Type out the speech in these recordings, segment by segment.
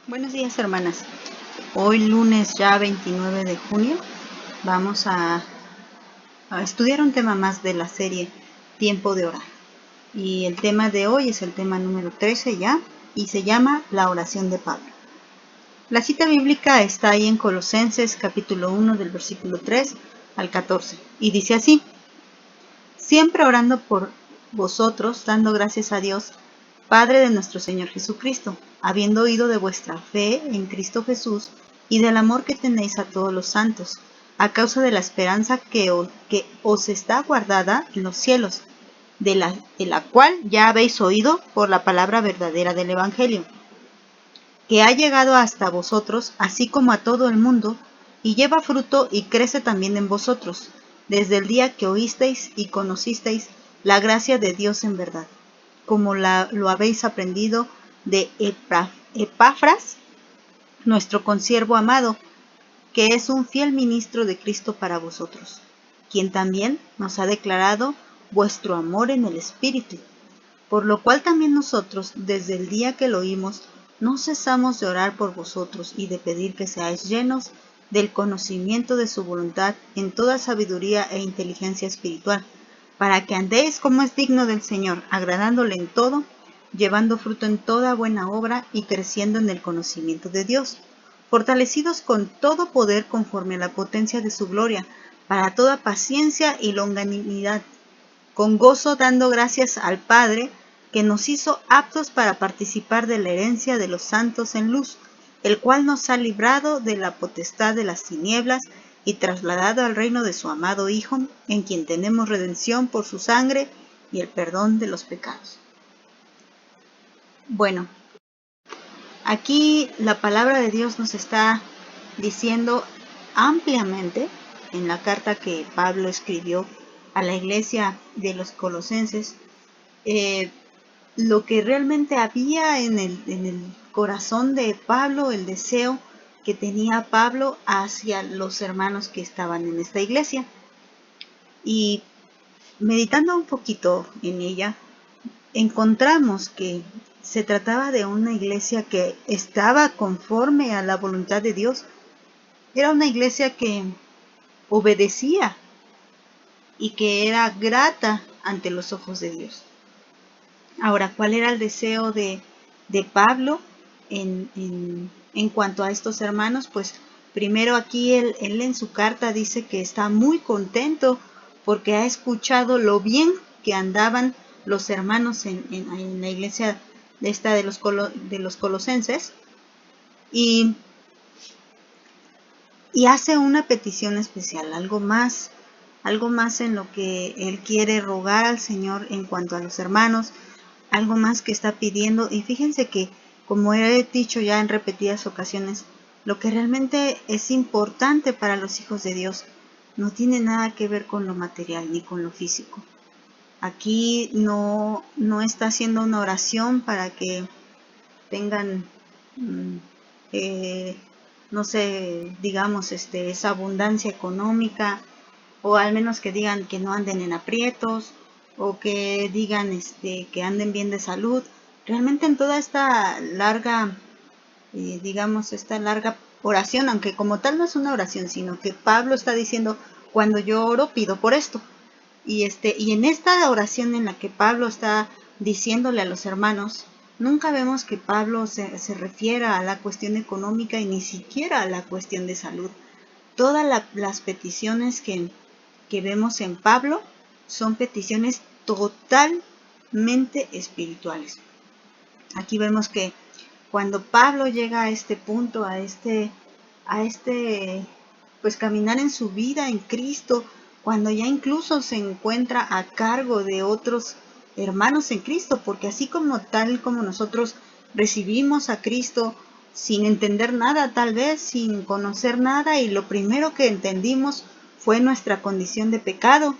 Buenos días, hermanas. Hoy lunes ya 29 de junio vamos a estudiar un tema más de la serie Tiempo de Orar. Y el tema de hoy es el tema número 13 ya y se llama la oración de Pablo. La cita bíblica está ahí en Colosenses capítulo 1 del versículo 3 al 14 y dice así: siempre orando por vosotros, dando gracias a Dios, Padre de nuestro Señor Jesucristo, habiendo oído de vuestra fe en Cristo Jesús y del amor que tenéis a todos los santos, a causa de la esperanza que os está guardada en los cielos, de la cual ya habéis oído por la palabra verdadera del Evangelio, que ha llegado hasta vosotros, así como a todo el mundo, y lleva fruto y crece también en vosotros, desde el día que oísteis y conocisteis la gracia de Dios en verdad, como lo habéis aprendido de Epafras, nuestro consiervo amado, que es un fiel ministro de Cristo para vosotros, quien también nos ha declarado vuestro amor en el Espíritu, por lo cual también nosotros, desde el día que lo oímos, no cesamos de orar por vosotros y de pedir que seáis llenos del conocimiento de su voluntad en toda sabiduría e inteligencia espiritual, para que andéis como es digno del Señor, agradándole en todo, llevando fruto en toda buena obra y creciendo en el conocimiento de Dios, fortalecidos con todo poder conforme a la potencia de su gloria, para toda paciencia y longanimidad, con gozo dando gracias al Padre, que nos hizo aptos para participar de la herencia de los santos en luz, el cual nos ha librado de la potestad de las tinieblas y trasladado al reino de su amado Hijo, en quien tenemos redención por su sangre y el perdón de los pecados. Bueno, aquí la palabra de Dios nos está diciendo ampliamente en la carta que Pablo escribió a la iglesia de los Colosenses, lo que realmente había en el corazón de Pablo, el deseo que tenía Pablo hacia los hermanos que estaban en esta iglesia. Y meditando un poquito en ella, encontramos que se trataba de una iglesia que estaba conforme a la voluntad de Dios. Era una iglesia que obedecía y que era grata ante los ojos de Dios. Ahora, ¿cuál era el deseo de Pablo en cuanto a estos hermanos? Pues primero aquí él en su carta dice que está muy contento porque ha escuchado lo bien que andaban los hermanos en la iglesia de los colosenses, y hace una petición especial, algo más en lo que él quiere rogar al Señor en cuanto a los hermanos, algo más que está pidiendo. Y fíjense que, como he dicho ya en repetidas ocasiones, lo que realmente es importante para los hijos de Dios no tiene nada que ver con lo material ni con lo físico. Aquí no está haciendo una oración para que tengan, no sé, digamos, esa abundancia económica, o al menos que digan que no anden en aprietos, o que digan que anden bien de salud. Realmente en toda esta larga, digamos, esta larga oración, aunque como tal no es una oración, sino que Pablo está diciendo, cuando yo oro pido por esto. Y en esta oración en la que Pablo está diciéndole a los hermanos, nunca vemos que Pablo se refiera a la cuestión económica y ni siquiera a la cuestión de salud. Todas las peticiones que vemos en Pablo son peticiones totalmente espirituales. Aquí vemos que cuando Pablo llega a este punto, pues caminar en su vida en Cristo, cuando ya incluso se encuentra a cargo de otros hermanos en Cristo, porque así como tal como nosotros recibimos a Cristo sin entender nada, tal vez sin conocer nada, y lo primero que entendimos fue nuestra condición de pecado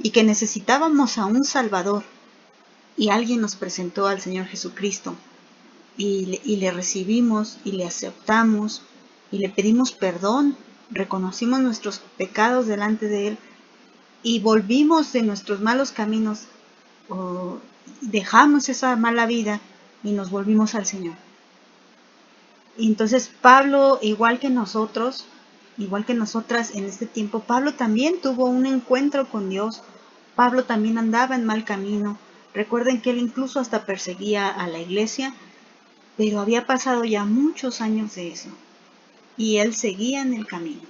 y que necesitábamos a un Salvador, y alguien nos presentó al Señor Jesucristo, y le recibimos y le aceptamos y le pedimos perdón, reconocimos nuestros pecados delante de Él y volvimos de nuestros malos caminos, o dejamos esa mala vida y nos volvimos al Señor. Y entonces Pablo, igual que nosotros, igual que nosotras en este tiempo, Pablo también tuvo un encuentro con Dios. Pablo también andaba en mal camino. Recuerden que él incluso hasta perseguía a la iglesia, pero había pasado ya muchos años de eso. Y él seguía en el camino,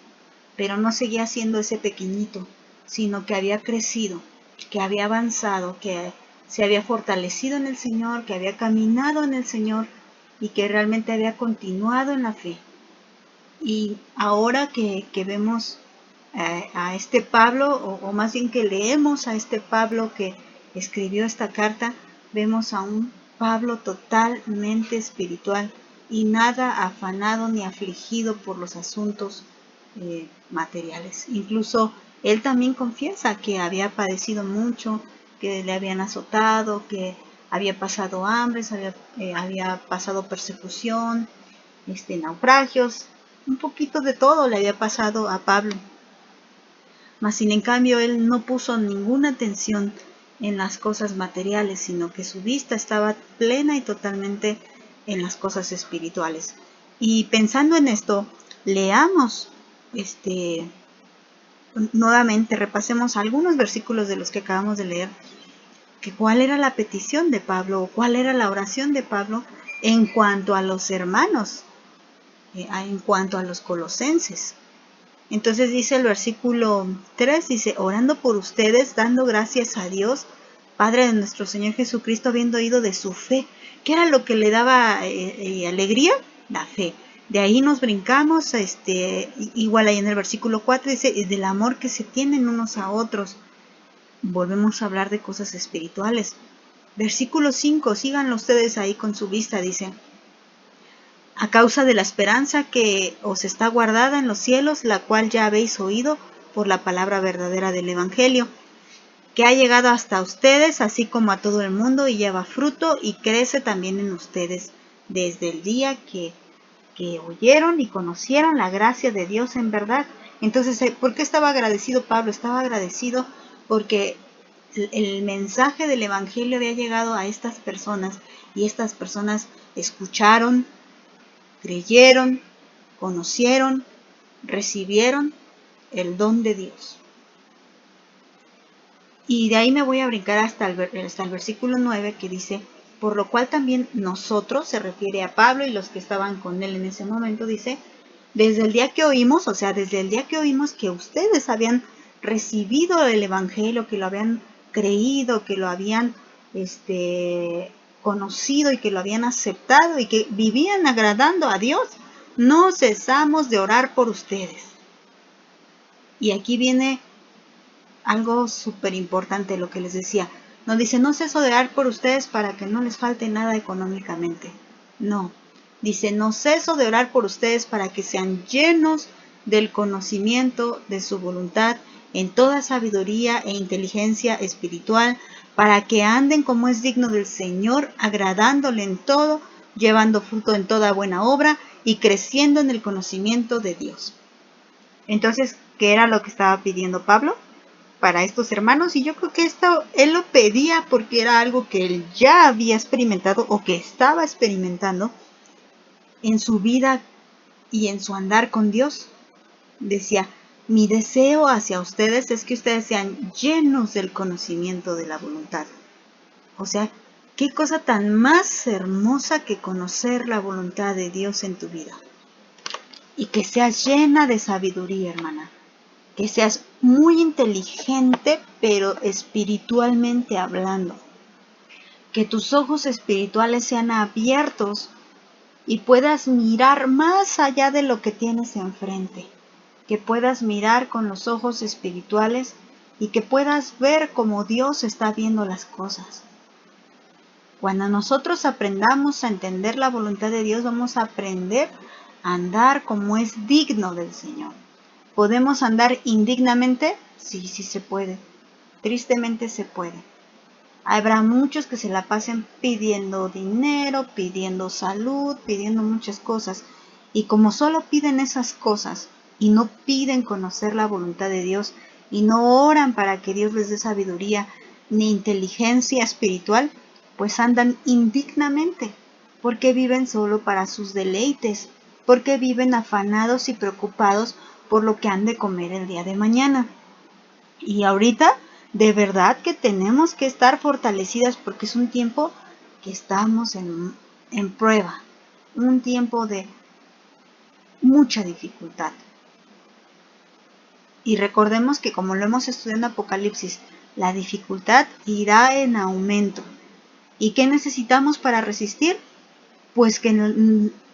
pero no seguía siendo ese pequeñito, sino que había crecido, que había avanzado, que se había fortalecido en el Señor, que había caminado en el Señor y que realmente había continuado en la fe. Y ahora que vemos a este Pablo, o más bien que leemos a este Pablo que escribió esta carta, vemos a un Pablo totalmente espiritual y nada afanado ni afligido por los asuntos materiales. Incluso él también confiesa que había padecido mucho, que le habían azotado, que había pasado hambres, había pasado persecución, naufragios, un poquito de todo le había pasado a Pablo. Mas sin en cambio él no puso ninguna atención en las cosas materiales, sino que su vista estaba plena y totalmente en las cosas espirituales. Y pensando en esto, leamos nuevamente, repasemos algunos versículos de los que acabamos de leer, que cuál era la petición de Pablo, o cuál era la oración de Pablo en cuanto a los hermanos, en cuanto a los colosenses. Entonces dice el versículo 3, dice, orando por ustedes, dando gracias a Dios, Padre de nuestro Señor Jesucristo, habiendo oído de su fe. ¿Qué era lo que le daba alegría? La fe. De ahí nos brincamos, igual ahí en el versículo 4 dice, del amor que se tienen unos a otros. Volvemos a hablar de cosas espirituales. Versículo 5, síganlo ustedes ahí con su vista, dice, a causa de la esperanza que os está guardada en los cielos, la cual ya habéis oído por la palabra verdadera del Evangelio, que ha llegado hasta ustedes, así como a todo el mundo, y lleva fruto y crece también en ustedes, desde el día que oyeron y conocieron la gracia de Dios en verdad. Entonces, ¿por qué estaba agradecido Pablo? Estaba agradecido porque el mensaje del Evangelio había llegado a estas personas, y estas personas escucharon, creyeron, conocieron, recibieron el don de Dios. Y de ahí me voy a brincar hasta el versículo 9, que dice, por lo cual también nosotros, se refiere a Pablo y los que estaban con él en ese momento, dice, desde el día que oímos, o sea, desde el día que oímos que ustedes habían recibido el Evangelio, que lo habían creído, que lo habían conocido y que lo habían aceptado y que vivían agradando a Dios, no cesamos de orar por ustedes. Y aquí viene algo súper importante, lo que les decía. Nos dice, no ceso de orar por ustedes para que no les falte nada económicamente. No. Dice, no ceso de orar por ustedes para que sean llenos del conocimiento de su voluntad en toda sabiduría e inteligencia espiritual, para que anden como es digno del Señor, agradándole en todo, llevando fruto en toda buena obra y creciendo en el conocimiento de Dios. Entonces, ¿qué era lo que estaba pidiendo Pablo para estos hermanos? Y yo creo que esto él lo pedía porque era algo que él ya había experimentado o que estaba experimentando en su vida y en su andar con Dios. Decía, mi deseo hacia ustedes es que ustedes sean llenos del conocimiento de la voluntad. O sea, qué cosa tan más hermosa que conocer la voluntad de Dios en tu vida. Y que seas llena de sabiduría, hermana. Que seas muy inteligente, pero espiritualmente hablando. Que tus ojos espirituales sean abiertos y puedas mirar más allá de lo que tienes enfrente. Que puedas mirar con los ojos espirituales y que puedas ver cómo Dios está viendo las cosas. Cuando nosotros aprendamos a entender la voluntad de Dios, vamos a aprender a andar como es digno del Señor. ¿Podemos andar indignamente? Sí, sí se puede. Tristemente se puede. Habrá muchos que se la pasen pidiendo dinero, pidiendo salud, pidiendo muchas cosas. Y como solo piden esas cosas y no piden conocer la voluntad de Dios y no oran para que Dios les dé sabiduría ni inteligencia espiritual, pues andan indignamente porque viven solo para sus deleites porque viven afanados y preocupados por lo que han de comer el día de mañana. Y ahorita, de verdad que tenemos que estar fortalecidas porque es un tiempo que estamos en prueba, un tiempo de mucha dificultad. Y recordemos que, como lo hemos estudiado en Apocalipsis, la dificultad irá en aumento. ¿Y qué necesitamos para resistir? Pues que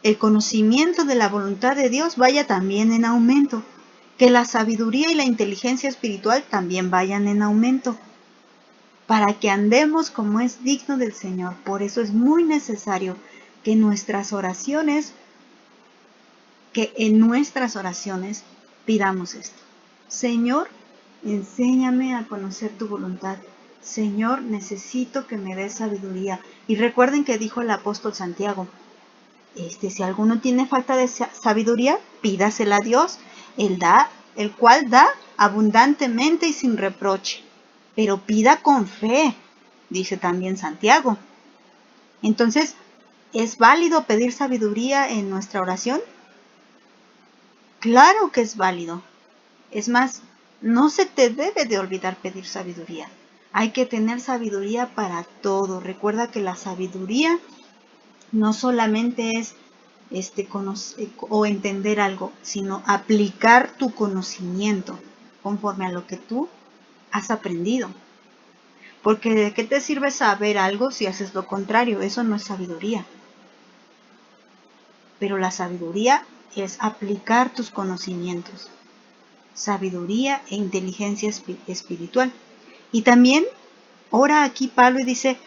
el conocimiento de la voluntad de Dios vaya también en aumento, que la sabiduría y la inteligencia espiritual también vayan en aumento, para que andemos como es digno del Señor. Por eso es muy necesario que en nuestras oraciones pidamos esto. Señor, enséñame a conocer tu voluntad. Señor, necesito que me des sabiduría. Y recuerden que dijo el apóstol Santiago, si alguno tiene falta de sabiduría, pídasela a Dios, el cual da abundantemente y sin reproche. Pero pida con fe, dice también Santiago. Entonces, ¿es válido pedir sabiduría en nuestra oración? Claro que es válido. Es más, no se te debe de olvidar pedir sabiduría. Hay que tener sabiduría para todo. Recuerda que la sabiduría no solamente es conocer o entender algo, sino aplicar tu conocimiento conforme a lo que tú has aprendido. Porque ¿de qué te sirve saber algo si haces lo contrario? Eso no es sabiduría. Pero la sabiduría es aplicar tus conocimientos. Sabiduría e inteligencia espiritual. Y también ora aquí Pablo y dice,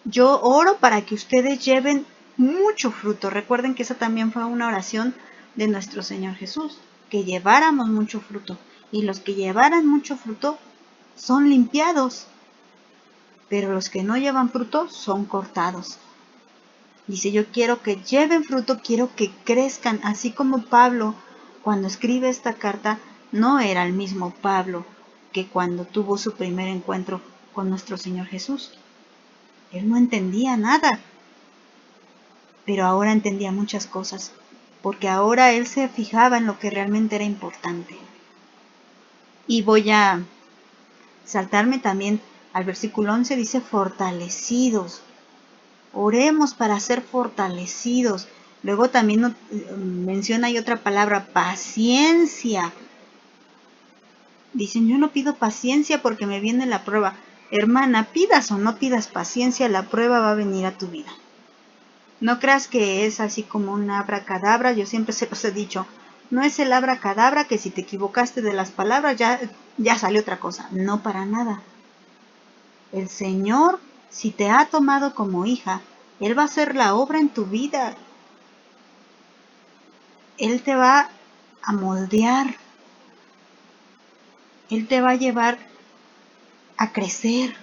yo oro para que ustedes lleven mucho fruto. Recuerden que esa también fue una oración de nuestro Señor Jesús, que lleváramos mucho fruto. Y los que llevaran mucho fruto son limpiados, pero los que no llevan fruto son cortados. Dice, yo quiero que lleven fruto, quiero que crezcan, así como Pablo, cuando escribe esta carta, no era el mismo Pablo que cuando tuvo su primer encuentro con nuestro Señor Jesús. Él no entendía nada, pero ahora entendía muchas cosas, porque ahora él se fijaba en lo que realmente era importante. Y voy a saltarme también al versículo 11, dice fortalecidos. Oremos para ser fortalecidos. Luego también menciona ahí otra palabra, paciencia. Dicen, yo no pido paciencia porque me viene la prueba. Hermana, pidas o no pidas paciencia, la prueba va a venir a tu vida. No creas que es así como un abracadabra, yo siempre se los he dicho. No es el abracadabra que si te equivocaste de las palabras ya salió otra cosa. No, para nada. El Señor, si te ha tomado como hija, Él va a hacer la obra en tu vida. Él te va a moldear. Él te va a llevar a crecer.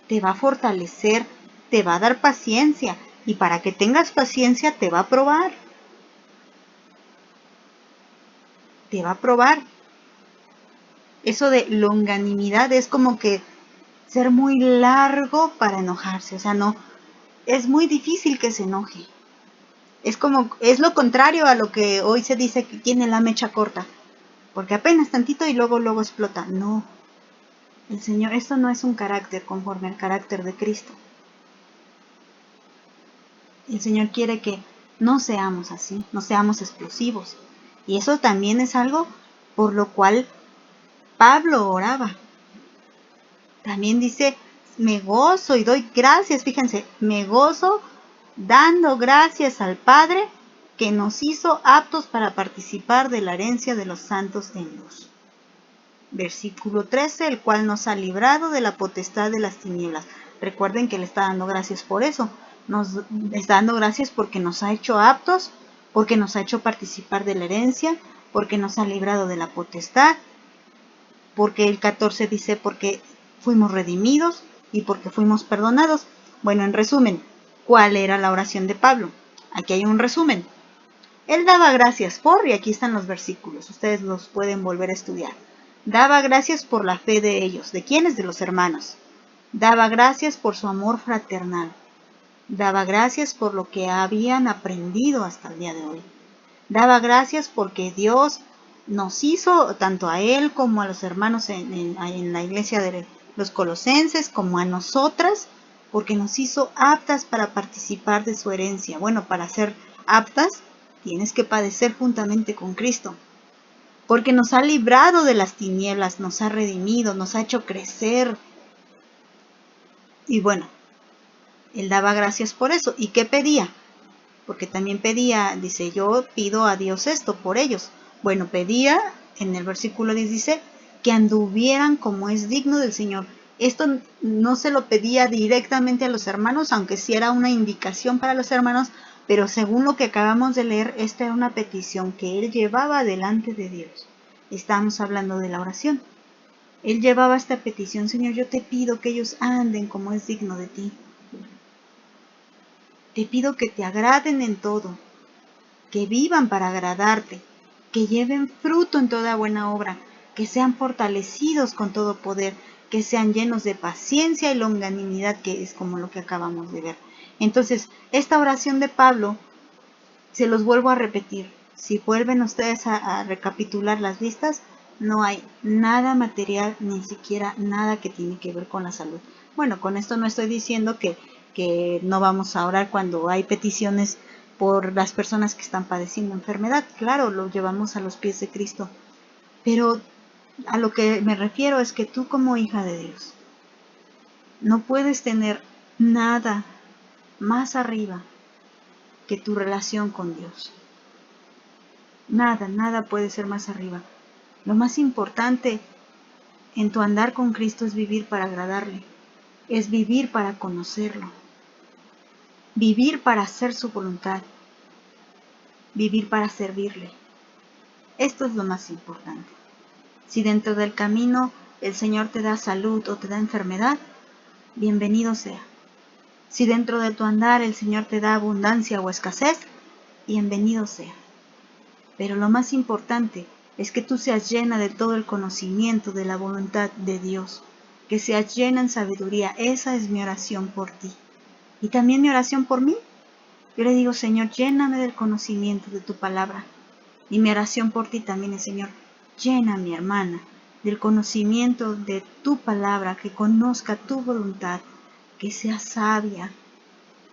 Te va a fortalecer. Te va a dar paciencia. Y para que tengas paciencia te va a probar. Te va a probar. Eso de longanimidad es como que ser muy largo para enojarse. O sea, no, es muy difícil que se enoje. Es lo contrario a lo que hoy se dice que tiene la mecha corta. Porque apenas tantito y luego explota. No. El Señor, esto no es un carácter conforme al carácter de Cristo. El Señor quiere que no seamos así, no seamos explosivos. Y eso también es algo por lo cual Pablo oraba. También dice, me gozo y doy gracias, fíjense, me gozo dando gracias al Padre que nos hizo aptos para participar de la herencia de los santos en luz. Versículo 13, el cual nos ha librado de la potestad de las tinieblas. Recuerden que le está dando gracias por eso. Nos está dando gracias porque nos ha hecho aptos, porque nos ha hecho participar de la herencia, porque nos ha librado de la potestad, porque el 14 dice porque fuimos redimidos y porque fuimos perdonados. Bueno, en resumen, ¿cuál era la oración de Pablo? Aquí hay un resumen. Él daba gracias por, y aquí están los versículos, ustedes los pueden volver a estudiar. Daba gracias por la fe de ellos. ¿De quiénes? De los hermanos. Daba gracias por su amor fraternal. Daba gracias por lo que habían aprendido hasta el día de hoy. Daba gracias porque Dios nos hizo, tanto a él como a los hermanos en la iglesia de los colosenses, como a nosotras, porque nos hizo aptas para participar de su herencia. Bueno, para ser aptas, tienes que padecer juntamente con Cristo, porque nos ha librado de las tinieblas, nos ha redimido, nos ha hecho crecer. Y bueno, él daba gracias por eso. ¿Y qué pedía? Porque también pedía, dice, yo pido a Dios esto por ellos. Bueno, pedía, en el versículo 10 dice, que anduvieran como es digno del Señor. Esto no se lo pedía directamente a los hermanos, aunque sí era una indicación para los hermanos, pero según lo que acabamos de leer, esta era una petición que él llevaba delante de Dios. Estamos hablando de la oración. Él llevaba esta petición: Señor, yo te pido que ellos anden como es digno de ti. Te pido que te agraden en todo, que vivan para agradarte, que lleven fruto en toda buena obra, que sean fortalecidos con todo poder, que sean llenos de paciencia y longanimidad, que es como lo que acabamos de ver. Entonces, esta oración de Pablo, se los vuelvo a repetir, si vuelven ustedes a recapitular las listas, no hay nada material, ni siquiera nada que tiene que ver con la salud. Bueno, con esto no estoy diciendo que no vamos a orar cuando hay peticiones por las personas que están padeciendo enfermedad. Claro, lo llevamos a los pies de Cristo. Pero a lo que me refiero es que tú, como hija de Dios, no puedes tener nada más arriba que tu relación con Dios. Nada puede ser más arriba. Lo más importante en tu andar con Cristo es vivir para agradarle, es vivir para conocerlo, vivir para hacer su voluntad, vivir para servirle. Esto es lo más importante. Si dentro del camino el Señor te da salud o te da enfermedad, bienvenido sea. Si dentro de tu andar el Señor te da abundancia o escasez, bienvenido sea. Pero lo más importante es que tú seas llena de todo el conocimiento de la voluntad de Dios, que seas llena en sabiduría. Esa es mi oración por ti. Y también mi oración por mí. Yo le digo: Señor, lléname del conocimiento de tu palabra. Y mi oración por ti también es: Señor, llena a mi hermana del conocimiento de tu palabra, que conozca tu voluntad, que sea sabia,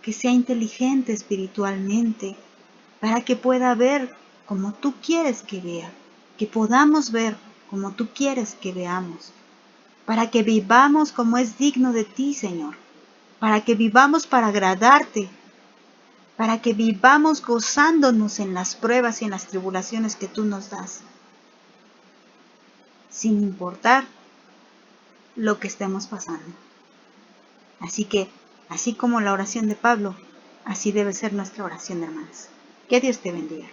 que sea inteligente espiritualmente, para que pueda ver como tú quieres que vea, que podamos ver como tú quieres que veamos, para que vivamos como es digno de ti, Señor, para que vivamos para agradarte, para que vivamos gozándonos en las pruebas y en las tribulaciones que tú nos das, sin importar lo que estemos pasando. Así que, así como la oración de Pablo, así debe ser nuestra oración, hermanas. Que Dios te bendiga.